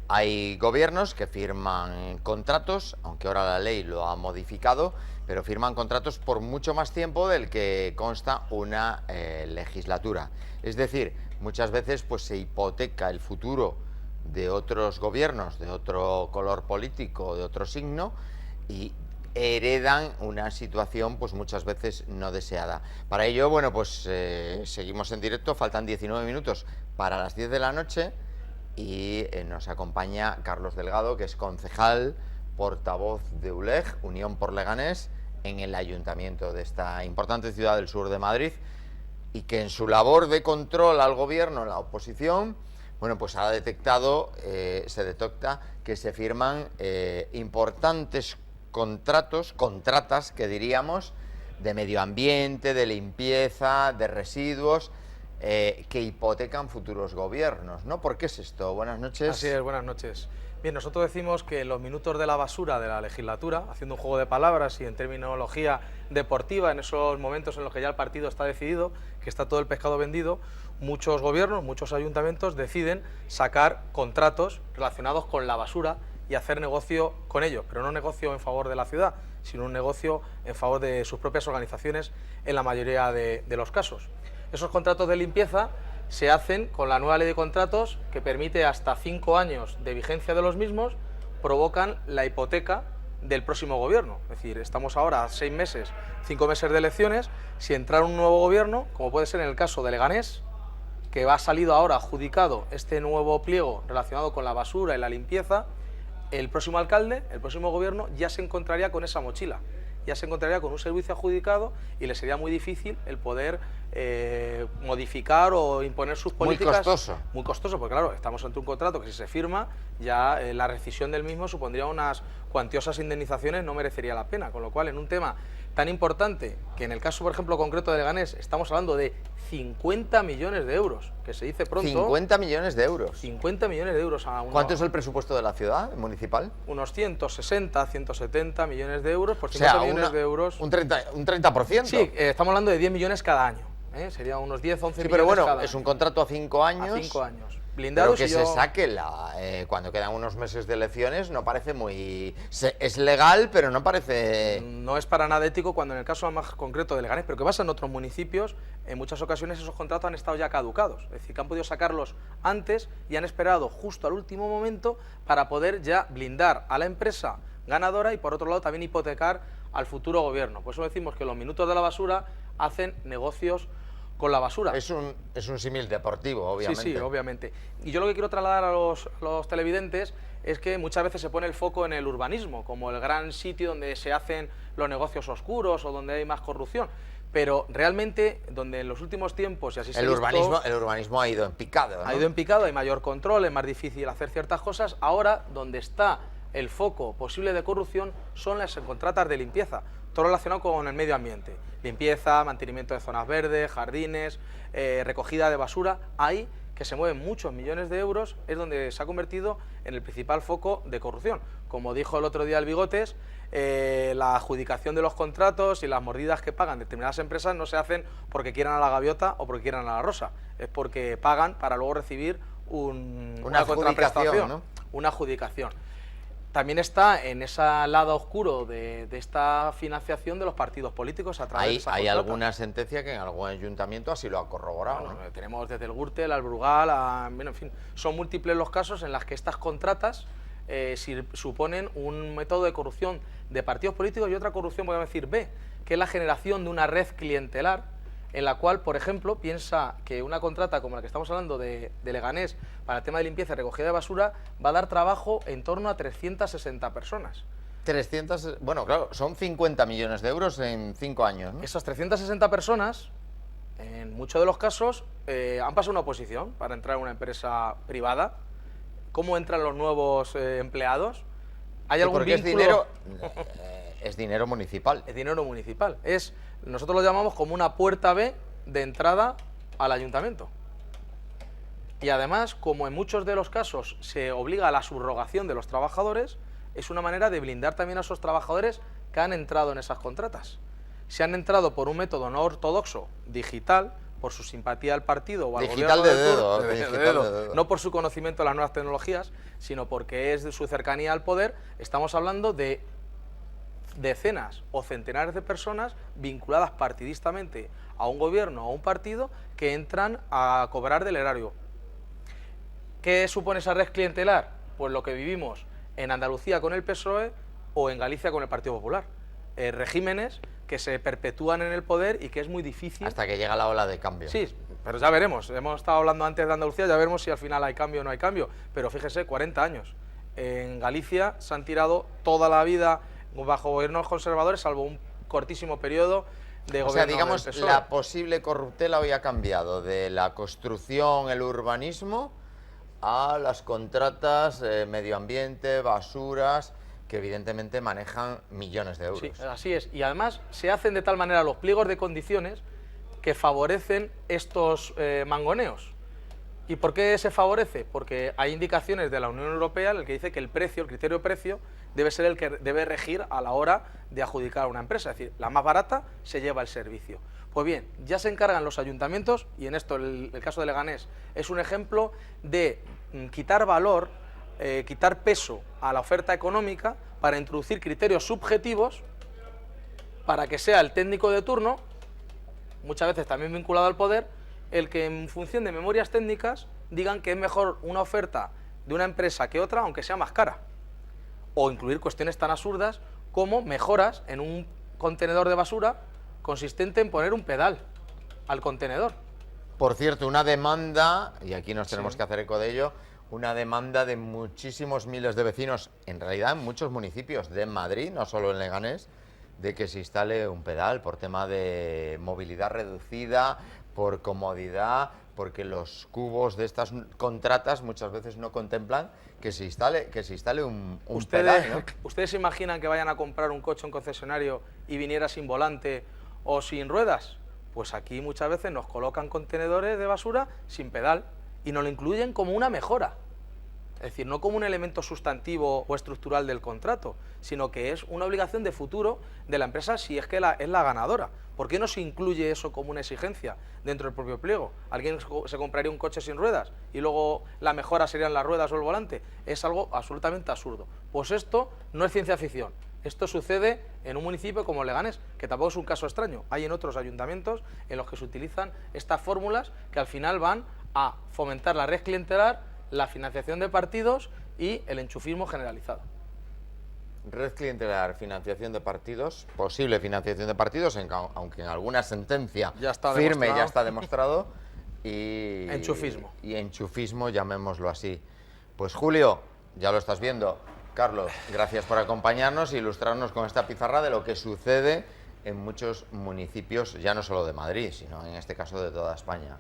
Hay gobiernos que firman contratos, aunque ahora la ley lo ha modificado, pero firman contratos por mucho más tiempo del que consta una legislatura. Es decir, muchas veces pues se hipoteca el futuro de otros gobiernos, de otro color político, de otro signo, y heredan una situación pues muchas veces no deseada. Para ello, bueno, pues seguimos en directo, faltan 19 minutos para las 10 de la noche y nos acompaña Carlos Delgado, que es concejal, portavoz de ULEG, Unión por Leganés, en el ayuntamiento de esta importante ciudad del sur de Madrid, y que en su labor de control al gobierno, la oposición, bueno, pues ha detectado, se detecta que se firman importantes contratas que diríamos, de medio ambiente, de limpieza, de residuos, que hipotecan futuros gobiernos, ¿no? ¿Por qué es esto? Buenas noches. Así es, buenas noches. Bien, nosotros decimos que en los minutos de la basura de la legislatura, haciendo un juego de palabras y en terminología deportiva, en esos momentos en los que ya el partido está decidido, que está todo el pescado vendido, muchos gobiernos, muchos ayuntamientos deciden sacar contratos relacionados con la basura y hacer negocio con ellos, pero no negocio en favor de la ciudad, sino un negocio en favor de sus propias organizaciones en la mayoría de los casos. Esos contratos de limpieza se hacen con la nueva ley de contratos, que permite hasta 5 años de vigencia de los mismos, provocan la hipoteca del próximo gobierno. Es decir, estamos ahora a 6 meses, 5 meses de elecciones. Si entrara un nuevo gobierno, como puede ser en el caso de Leganés, que ha salido ahora adjudicado este nuevo pliego relacionado con la basura y la limpieza, el próximo alcalde, el próximo gobierno, ya se encontraría con esa mochila, ya se encontraría con un servicio adjudicado y le sería muy difícil el poder modificar o imponer sus políticas. Muy costoso, porque claro, estamos ante un contrato que si se firma, ya la rescisión del mismo supondría unas cuantiosas indemnizaciones, no merecería la pena, con lo cual en un tema tan importante, que en el caso, por ejemplo, concreto de Leganés, estamos hablando de 50 millones de euros, que se dice pronto. 50 millones de euros. 50 millones de euros a uno. ¿Cuánto es el presupuesto de la ciudad municipal? Unos 160, 170 millones de euros, por 50 millones de euros. Un 30%. Sí, estamos hablando de 10 millones cada año. Sería unos 10, 11 sí, millones pero bueno, cada es año. un contrato a 5 años. A 5 años. Blindados. Pero que se saque cuando quedan unos meses de elecciones no parece muy... Es legal, pero no parece... No es para nada ético cuando en el caso más concreto de Leganés, pero que pasa en otros municipios, en muchas ocasiones esos contratos han estado ya caducados. Es decir, que han podido sacarlos antes y han esperado justo al último momento para poder ya blindar a la empresa ganadora y por otro lado también hipotecar al futuro gobierno. Por eso decimos que los minutos de la basura hacen negocios con la basura. Es un símil deportivo, obviamente. Sí, obviamente. Y yo lo que quiero trasladar a los televidentes es que muchas veces se pone el foco en el urbanismo, como el gran sitio donde se hacen los negocios oscuros o donde hay más corrupción. Pero realmente, donde en los últimos tiempos, y así el urbanismo ha ido en picado, ¿no? Ha ido en picado, hay mayor control, es más difícil hacer ciertas cosas. Ahora, donde está el foco posible de corrupción son las contratas de limpieza, todo relacionado con el medio ambiente. Limpieza, mantenimiento de zonas verdes, jardines, recogida de basura. Ahí, que se mueven muchos millones de euros, es donde se ha convertido en el principal foco de corrupción. Como dijo el otro día el Bigotes, la adjudicación de los contratos y las mordidas que pagan determinadas empresas no se hacen porque quieran a la gaviota o porque quieran a la rosa, es porque pagan para luego recibir una contraprestación, ¿no? Una adjudicación. También está en ese lado oscuro de esta financiación de los partidos políticos a través de esa Hay contrata. alguna sentencia que en algún ayuntamiento así lo ha corroborado. Bueno, ¿no? Tenemos desde el Gürtel al Brugal, bueno, en fin, son múltiples los casos en los que estas contratas suponen un método de corrupción de partidos políticos y otra corrupción, podemos decir B, que es la generación de una red clientelar en la cual, por ejemplo, piensa que una contrata como la que estamos hablando de Leganés para el tema de limpieza y recogida de basura va a dar trabajo en torno a 360 personas. 300, bueno, claro, son 50 millones de euros en 5 años, ¿no? Esas 360 personas, en muchos de los casos, han pasado una oposición para entrar en una empresa privada. ¿Cómo entran los nuevos empleados? ¿Hay algún vínculo? Es dinero municipal. Es dinero municipal. Nosotros lo llamamos como una puerta B de entrada al ayuntamiento. Y además, como en muchos de los casos se obliga a la subrogación de los trabajadores, es una manera de blindar también a esos trabajadores que han entrado en esas contratas. Si han entrado por un método no ortodoxo, digital, por su simpatía al partido o al Digital gobierno de del dedo, turno, digital de dedo, de dedo. no por su conocimiento de las nuevas tecnologías, sino porque es de su cercanía al poder. Estamos hablando de decenas o centenares de personas vinculadas partidistamente a un gobierno o a un partido que entran a cobrar del erario. ¿Qué supone esa red clientelar? Pues lo que vivimos en Andalucía con el PSOE o en Galicia con el Partido Popular. Regímenes que se perpetúan en el poder y que es muy difícil... Hasta que llega la ola de cambio. Sí, pero ya veremos. Hemos estado hablando antes de Andalucía, ya veremos si al final hay cambio o no hay cambio. Pero fíjese, 40 años. En Galicia se han tirado toda la vida bajo gobiernos conservadores, salvo un cortísimo periodo de gobierno. O sea, digamos, del PSOE. la posible corruptela hoy ha cambiado de la construcción, el urbanismo, a las contratas, medio ambiente, basuras, que evidentemente manejan millones de euros. Sí, así es. Y además se hacen de tal manera los pliegos de condiciones que favorecen estos mangoneos. ¿Y por qué se favorece? Porque hay indicaciones de la Unión Europea en el que dice que el precio, el criterio de precio, debe ser el que debe regir a la hora de adjudicar a una empresa. Es decir, la más barata se lleva el servicio. Pues bien, ya se encargan los ayuntamientos, y en esto el caso de Leganés es un ejemplo de quitar valor, quitar peso a la oferta económica para introducir criterios subjetivos para que sea el técnico de turno, muchas veces también vinculado al poder, el que en función de memorias técnicas digan que es mejor una oferta de una empresa que otra, aunque sea más cara. O incluir cuestiones tan absurdas como mejoras en un contenedor de basura consistente en poner un pedal al contenedor. Por cierto, una demanda, y aquí nos tenemos Sí. que hacer eco de ello, una demanda de muchísimos miles de vecinos, en realidad en muchos municipios de Madrid, no solo en Leganés, de que se instale un pedal por tema de movilidad reducida, por comodidad, porque los cubos de estas contratas muchas veces no contemplan que se instale un pedal, ¿no? ¿Ustedes se imaginan que vayan a comprar un coche en concesionario y viniera sin volante o sin ruedas? Pues aquí muchas veces nos colocan contenedores de basura sin pedal y nos lo incluyen como una mejora. Es decir, no como un elemento sustantivo o estructural del contrato, sino que es una obligación de futuro de la empresa si es que es la ganadora. ¿Por qué no se incluye eso como una exigencia dentro del propio pliego? ¿Alguien se compraría un coche sin ruedas y luego la mejora serían las ruedas o el volante? Es algo absolutamente absurdo. Pues esto no es ciencia ficción. Esto sucede en un municipio como Leganés, que tampoco es un caso extraño. Hay en otros ayuntamientos en los que se utilizan estas fórmulas que al final van a fomentar la red clientelar, la financiación de partidos y el enchufismo generalizado. Red clientelar, financiación de partidos, posible financiación de partidos, aunque en alguna sentencia Ya está firme demostrado. ya está demostrado, y Enchufismo. Y enchufismo, llamémoslo así. Pues Julio, ya lo estás viendo. Carlos, gracias por acompañarnos e ilustrarnos con esta pizarra de lo que sucede en muchos municipios, ya no solo de Madrid, sino en este caso de toda España.